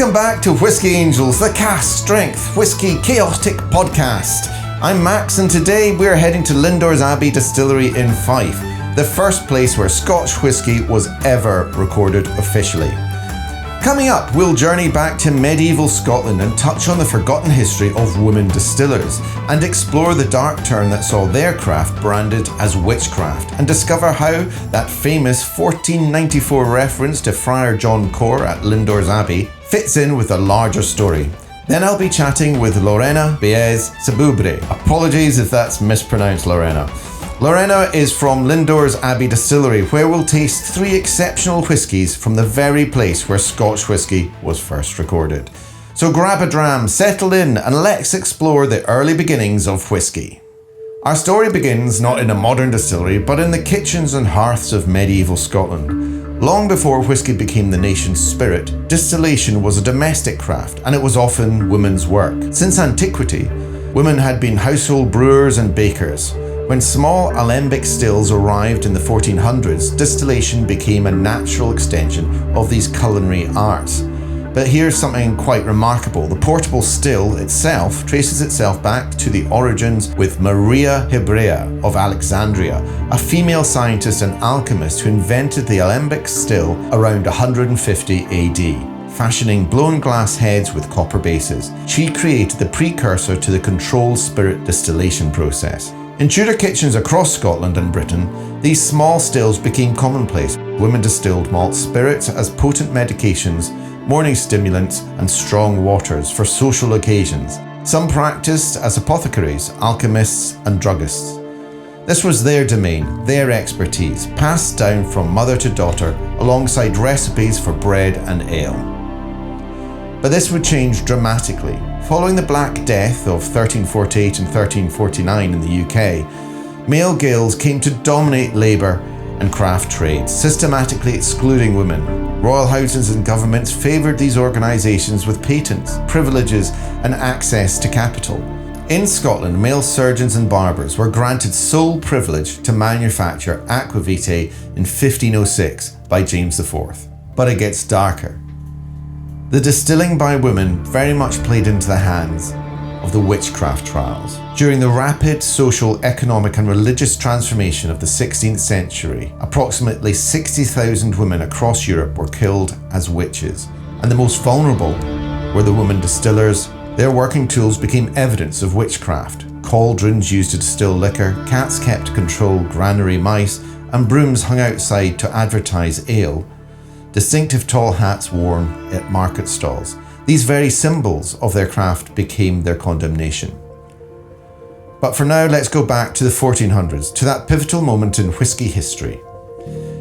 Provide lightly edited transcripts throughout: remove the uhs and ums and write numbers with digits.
Welcome back to Whiskey Angels, the Cask Strength Whiskey Chaotic Podcast. I'm Max, and today we're heading to Lindores Abbey Distillery in Fife, the first place where Scotch whisky was ever recorded officially. Coming up, we'll journey back to medieval Scotland and touch on the forgotten history of women distillers and explore the dark turn that saw their craft branded as witchcraft and discover how that famous 1494 reference to Friar John Cor at Lindores Abbey fits in with a larger story. Then I'll be chatting with Lorena Sabubre. Apologies if that's mispronounced, Lorena. Lorena is from Lindores Abbey Distillery, where we'll taste 3 exceptional whiskies from the very place where Scotch whisky was first recorded. So grab a dram, settle in, and let's explore the early beginnings of whisky. Our story begins not in a modern distillery, but in the kitchens and hearths of medieval Scotland. Long before whisky became the nation's spirit, distillation was a domestic craft, and it was often women's work. Since antiquity, women had been household brewers and bakers. When small alembic stills arrived in the 1400s, distillation became a natural extension of these culinary arts. But here's something quite remarkable. The portable still itself traces itself back to the origins with Maria Hebrea of Alexandria, a female scientist and alchemist who invented the alembic still around 150 AD. Fashioning blown glass heads with copper bases, she created the precursor to the controlled spirit distillation process. In Tudor kitchens across Scotland and Britain, these small stills became commonplace. Women distilled malt spirits as potent medications, morning stimulants, and strong waters for social occasions. Some practiced as apothecaries, alchemists, and druggists. This was their domain, their expertise, passed down from mother to daughter alongside recipes for bread and ale. But this would change dramatically. Following the Black Death of 1348 and 1349 in the UK, male guilds came to dominate labour and craft trades, systematically excluding women. Royal houses and governments favoured these organisations with patents, privileges and access to capital. In Scotland, male surgeons and barbers were granted sole privilege to manufacture aquavitae in 1506 by James IV. But it gets darker. The distilling by women very much played into the hands of the witchcraft trials. During the rapid social, economic and religious transformation of the 16th century, approximately 60,000 women across Europe were killed as witches. And the most vulnerable were the women distillers. Their working tools became evidence of witchcraft. Cauldrons used to distill liquor, cats kept to control granary mice, and brooms hung outside to advertise ale. Distinctive tall hats worn at market stalls. These very symbols of their craft became their condemnation. But for now, let's go back to the 1400s, to that pivotal moment in whisky history.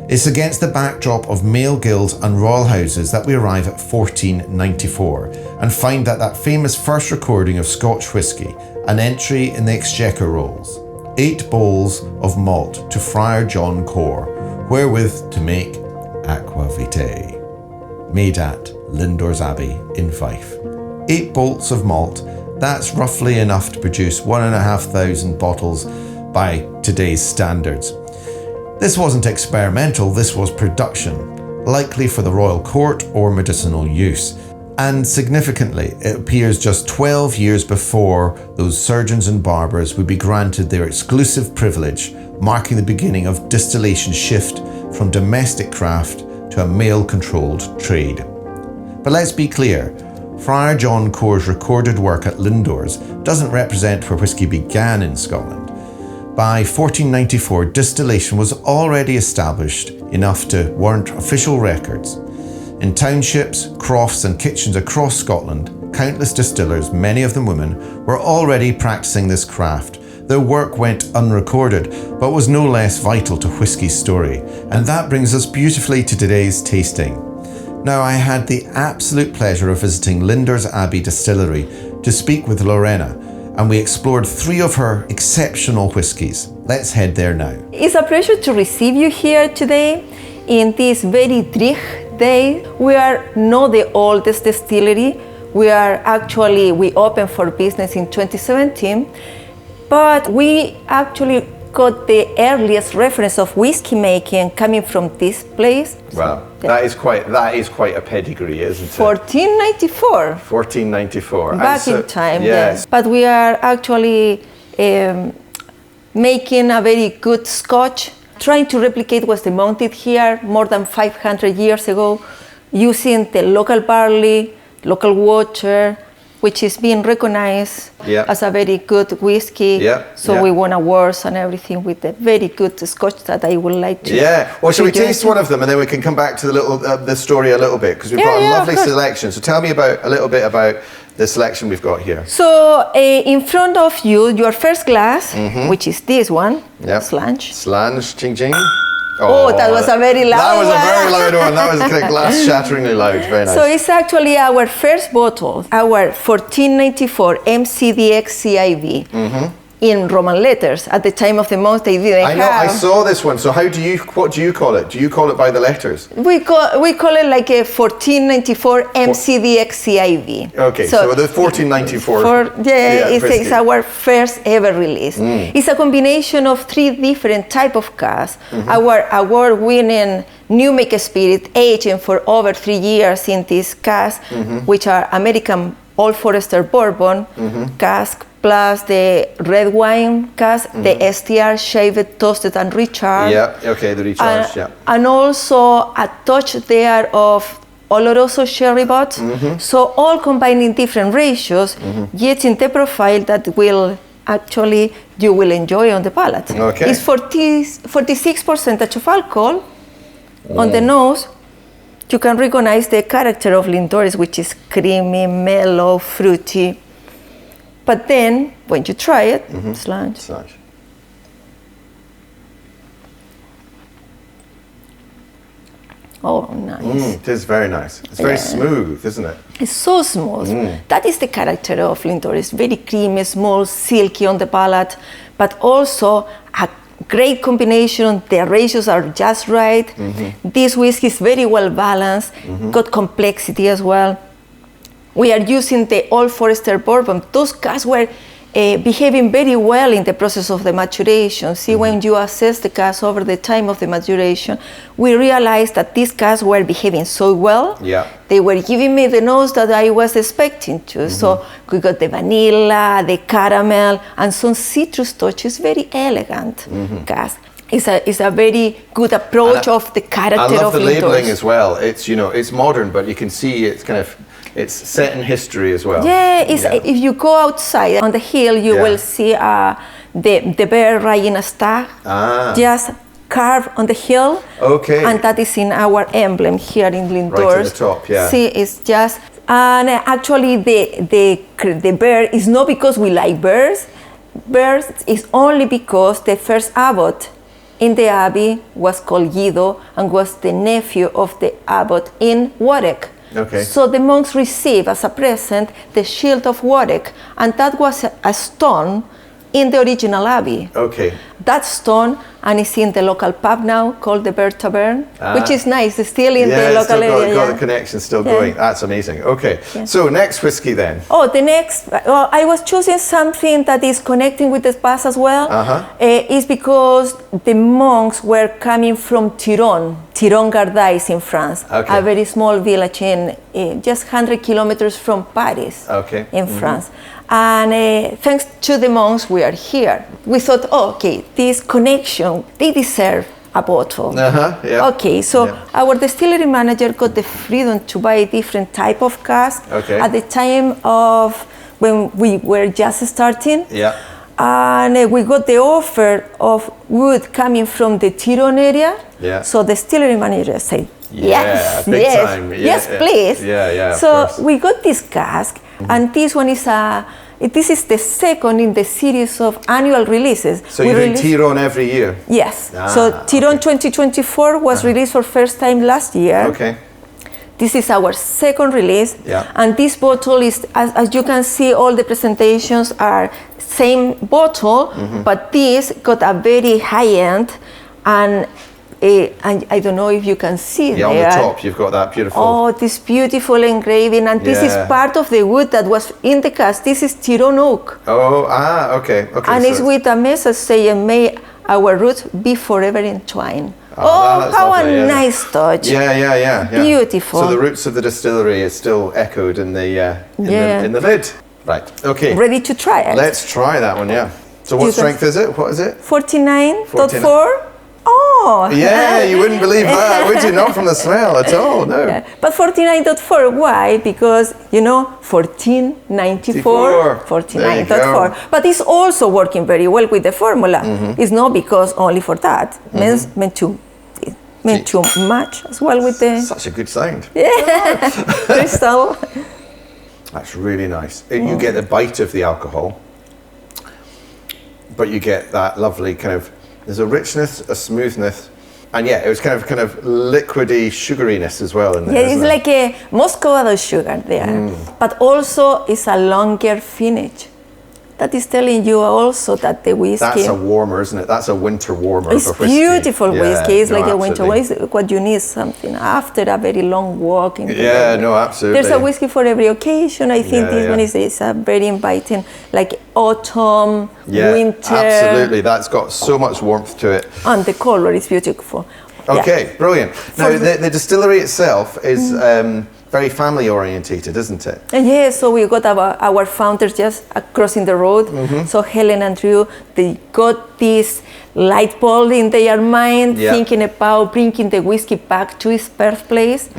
It's against the backdrop of male guilds and royal houses that we arrive at 1494 and find that famous first recording of Scotch whisky, an entry in the Exchequer rolls. 8 bowls of malt to Friar John Cor, wherewith to make aquavitae, made at Lindores Abbey in Fife. 8 bolts of malt, that's roughly enough to produce 1,500 bottles by today's standards. This wasn't experimental, this was production, likely for the royal court or medicinal use. And significantly, it appears just 12 years before those surgeons and barbers would be granted their exclusive privilege, marking the beginning of distillation shift from domestic craft to a male-controlled trade. But let's be clear, Friar John Cor's recorded work at Lindores doesn't represent where whisky began in Scotland. By 1494, distillation was already established enough to warrant official records. In townships, crofts and kitchens across Scotland, countless distillers, many of them women, were already practicing this craft. Their work went unrecorded, but was no less vital to whisky's story. And that brings us beautifully to today's tasting. Now, I had the absolute pleasure of visiting Lindores Abbey Distillery to speak with Lorena, and we explored 3 of her exceptional whiskies. Let's head there now. It's a pleasure to receive you here today in this very Drich day. We are not the oldest distillery. We opened for business in 2017. But we actually got the earliest reference of whiskey making coming from this place. Wow, that is quite a pedigree, isn't it? 1494. 1494. Back in time, yes. But we are actually making a very good Scotch, trying to replicate what they mounted here more than 500 years ago, using the local barley, local water, which is being recognized as a very good whiskey. So we won awards and everything with a very good Scotch that I would like to. Well, shall we taste one of them and then we can come back to the story a little bit, because we've got a lovely selection. So tell me a little bit about the selection we've got here. So in front of you, your first glass, which is this one, Slange. Slange, ching ching. Oh, that was a very loud one. That was a very loud one. That was a glass shatteringly loud. Very nice. So it's actually our first bottle, our 1494 MCDXCIV. In Roman letters. At the time of the monks, they didn't have. I know, I saw this one. So what do you call it? Do you call it by the letters? We call it like a 1494 MCDXCIV. Okay, so the 1494. It's our first ever release. It's a combination of 3 different type of casks. Our award-winning New Make Spirit, aging for over 3 years in this cask, which are American Old Forester Bourbon cask, plus the red wine cask, the STR shaved, toasted, and recharged. The recharged, And also a touch there of Oloroso sherry bot. So all combined in different ratios, yet in the profile that will actually you will enjoy on the palate. It's 46% of alcohol on the nose. You can recognize the character of Lindores, which is creamy, mellow, fruity. But then, when you try it, Slange. Oh, nice. It is very nice. It's very smooth, isn't it? It's so smooth. That is the character of Lindores. Very creamy, small, silky on the palate, but also a great combination. The ratios are just right. This whiskey is very well balanced, got complexity as well. We are using the Old Forester Bourbon. Those casks were behaving very well in the process of the maturation. See, when you assess the cask over the time of the maturation, we realized that these casks were behaving so well. They were giving me the notes that I was expecting to. So we got the vanilla, the caramel, and some citrus touches. Very elegant cask. It's a very good approach of the character of Lindores. I love the labeling as well. It's modern, but you can see it's set in history as well. If you go outside on the hill, you will see the bear riding a stag, just carved on the hill. And that is in our emblem here in Lindores. Right at the top, See, it's just, and actually the bear is not because we like bears. Bears is only because the first abbot in the abbey was called Guido and was the nephew of the abbot in Warwick. So the monks received as a present the shield of Warwick, and that was a stone in the original abbey. That stone, and it's in the local pub now called the Bear Tavern, which is nice. It's still in the local area. Got the connection still going. That's amazing. So next whiskey then. The next, I was choosing something that is connecting with the past as well. Is because the monks were coming from Tyrone Gardais in France, a very small village in just 100 kilometers from Paris in France. And thanks to the monks, we are here. We thought, this connection, they deserve a bottle. So our distillery manager got the freedom to buy a different type of cask at the time of when we were just starting. And we got the offer of wood coming from the Tyrone area. So the distillery manager said, yes, please. So we got this cask, and this one is this is the second in the series of annual releases. So you're doing Tyrone every year? Yes. So Tyrone 2024 was released for first time last year. This is our second release, and this bottle is, as you can see, all the presentations are same bottle, but this got a very high end, and I don't know if you can see there. On the top, you've got that beautiful. Oh, this beautiful engraving, and this is part of the wood that was in the cask. This is Tyrone Oak. Okay. And it's with a message saying, "May our roots be forever entwined. That's how lovely, a nice touch. Yeah. Beautiful. So the roots of the distillery is still echoed in the lid. Right, okay. Ready to try it? Let's try that one, yeah. So what strength is it? What is it? 49.4. Oh! Yeah, you wouldn't believe that, would you? Not from the smell at all, no. Yeah. But 49.4, why? Because, 1494, 49.4. But it's also working very well with the formula. It's not because only for that. Meant too much as well with the... Such a good sound. Yeah, crystal. That's really nice. You get the bite of the alcohol, but you get that lovely kind of... There's a richness, a smoothness, and it was kind of liquidy sugariness as well in there. Yeah, it's like a Muscovado sugar there, but also it's a longer finish. That is telling you also that the whiskey... That's a warmer, isn't it? That's a winter warmer it's for whiskey. Beautiful whiskey. It's like a winter absolutely. whiskey. What you need something after a very long walk. Absolutely. There's a whiskey for every occasion. I think this one is a very inviting, like autumn, winter. Absolutely. That's got so much warmth to it. And the color is beautiful. Okay, brilliant. Now, the distillery itself is... very family orientated, isn't it? Yeah, so we got our founders just crossing the road. So Helen and Drew, they got this light bulb in their mind, thinking about bringing the whiskey back to its birthplace.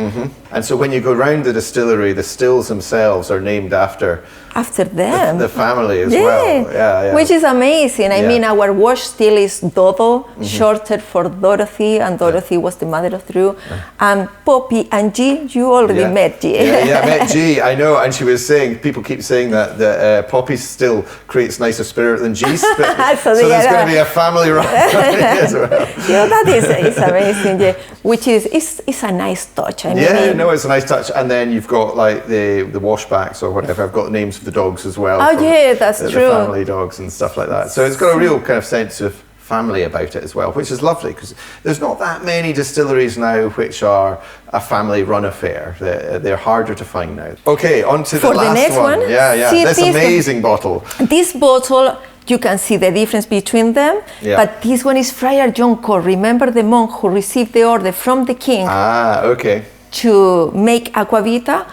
And so when you go round the distillery, the stills themselves are named after them. The family as well. Yeah. Which is amazing. I mean, our wash still is Dodo, shortened for Dorothy, and Dorothy was the mother of Drew. And Poppy and G, you already met G. I met G, I know, and she was saying, people keep saying that Poppy still creates nicer spirit than G's spirit. so there's going to be a family run as well. That is amazing, which is it's a nice touch. I mean, no, it's a nice touch. And then you've got like the washbacks or whatever. I've got the names of the dogs as well. That's true. The family dogs and stuff like that. So it's got a real kind of sense of family about it as well, which is lovely because there's not that many distilleries now which are a family-run affair. They're harder to find now. Okay, on to the next one. Yeah. See, this amazing bottle. This bottle, you can see the difference between them, but this one is Friar John Cor. Remember the monk who received the order from the king okay. to make aquavita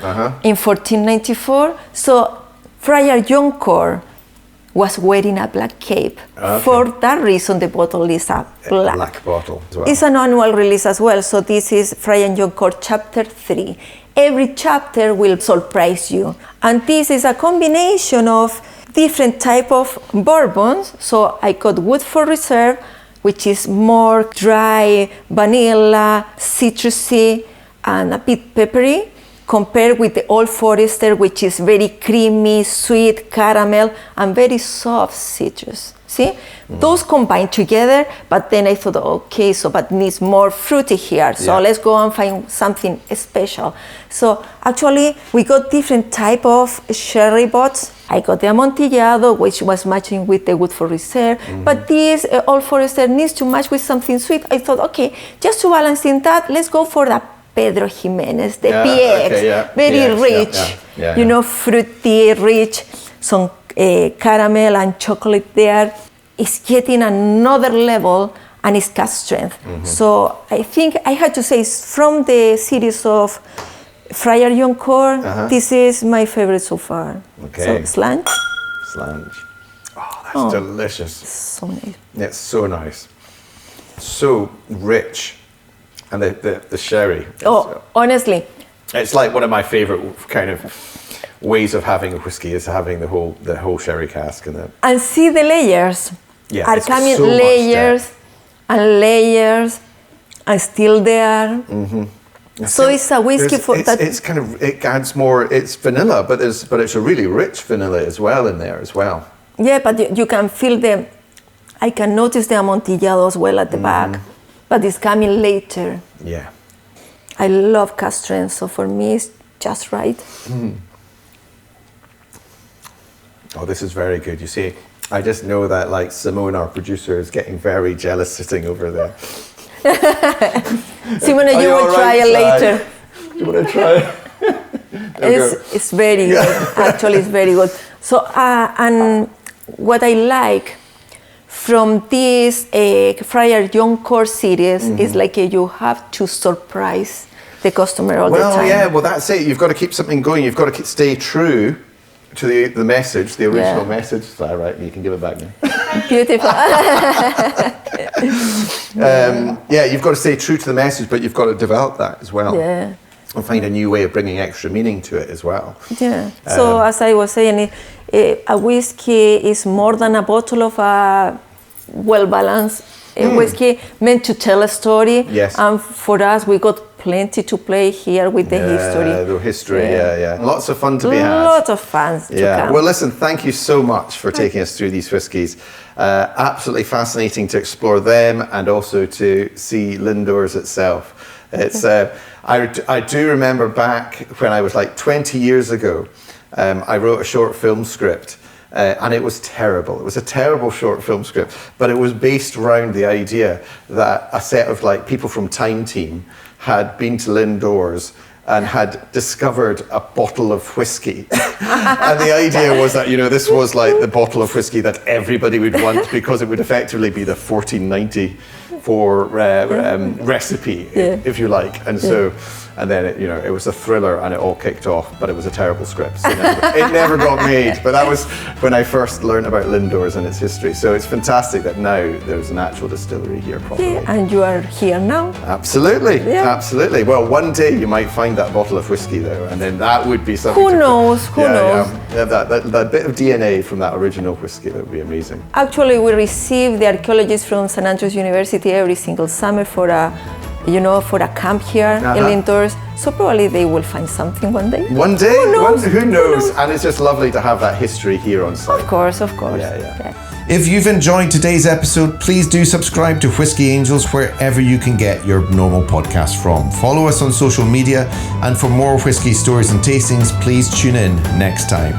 in 1494. So Friar John Cor was wearing a black cape. For that reason, the bottle is a black bottle as well. It's an annual release as well. So this is Friar John Cor Chapter 3. Every chapter will surprise you. And this is a combination of different type of bourbons. So I got Woodford Reserve, which is more dry, vanilla, citrusy, and a bit peppery, compared with the Old Forester, which is very creamy, sweet, caramel, and very soft citrus. See? Those combine together, but then I thought, okay, but needs more fruity here. So let's go and find something special. So actually, we got different type of sherry bots. I got the Amontillado, which was matching with the Woodford Reserve, but this Old Forester needs to match with something sweet. I thought, okay, just to balance in that, let's go for the Pedro Jimenez, the PX, very rich, fruity, rich, some caramel and chocolate there. It's getting another level and it's cask strength. So I think I had to say from the series of Friar John Cor, this is my favorite so far. Okay. So Slange. Oh, that's delicious. So nice. It's so nice. So rich. And the sherry. Honestly. It's like one of my favorite kind of ways of having a whiskey is having the whole sherry cask and see the layers. Are coming so layers and layers and still there. So it's a whiskey for that. It's kind of, it adds more, it's vanilla, but it's a really rich vanilla as well in there as well. Yeah, but you can feel I can notice the Amontillado as well at the back. But it's coming later. Yeah. I love cask strength, so for me it's just right. Oh, this is very good. You see, I just know that like Simone, our producer, is getting very jealous sitting over there. Simone, you will try it later. You want to try it? It's very good. Actually, it's very good. So, and what I like from this Friar John Cor series, it's like you have to surprise the customer all the time. Well, yeah, well, that's it. You've got to keep something going. You've got to stay true to the message, the original message. Is that right? You can give it back now. Beautiful. Yeah, you've got to stay true to the message, but you've got to develop that as well. Yeah. And find a new way of bringing extra meaning to it as well. Yeah. So as I was saying, a whiskey is more than a bottle of a well-balanced whiskey meant to tell a story. Yes. And for us, we got plenty to play here with the history. The history, yeah. Lots of fun to be had. Lots of fun to come. Well, listen, thank you so much for taking us through these whiskies. Absolutely fascinating to explore them and also to see Lindores itself. It's I do remember back when I was like 20 years ago, I wrote a short film script. And it was terrible. It was a terrible short film script, but it was based around the idea that a set of like people from Time Team had been to Lindores and had discovered a bottle of whiskey. And the idea was that, you know, this was like the bottle of whiskey that everybody would want because it would effectively be the 1494 recipe, if you like. And so, and then it, you know, it was a thriller and it all kicked off, but it was a terrible script. So it never got made. But that was when I first learned about Lindores and its history. So it's fantastic that now there's an actual distillery here properly. Yeah, and you are here now. Absolutely, absolutely. Well, one day you might find that bottle of whiskey though, and then that would be something. Who knows? Who knows? Yeah, that bit of DNA from that original whiskey, that would be amazing. Actually, we receive the archaeologists from St. Andrews University every single summer for a camp here in Lindores. So probably they will find something one day. One day? Who knows? And it's just lovely to have that history here on site. Of course. Yeah. If you've enjoyed today's episode, please do subscribe to Whiskey Angels wherever you can get your normal podcast from. Follow us on social media, and for more whiskey stories and tastings, please tune in next time.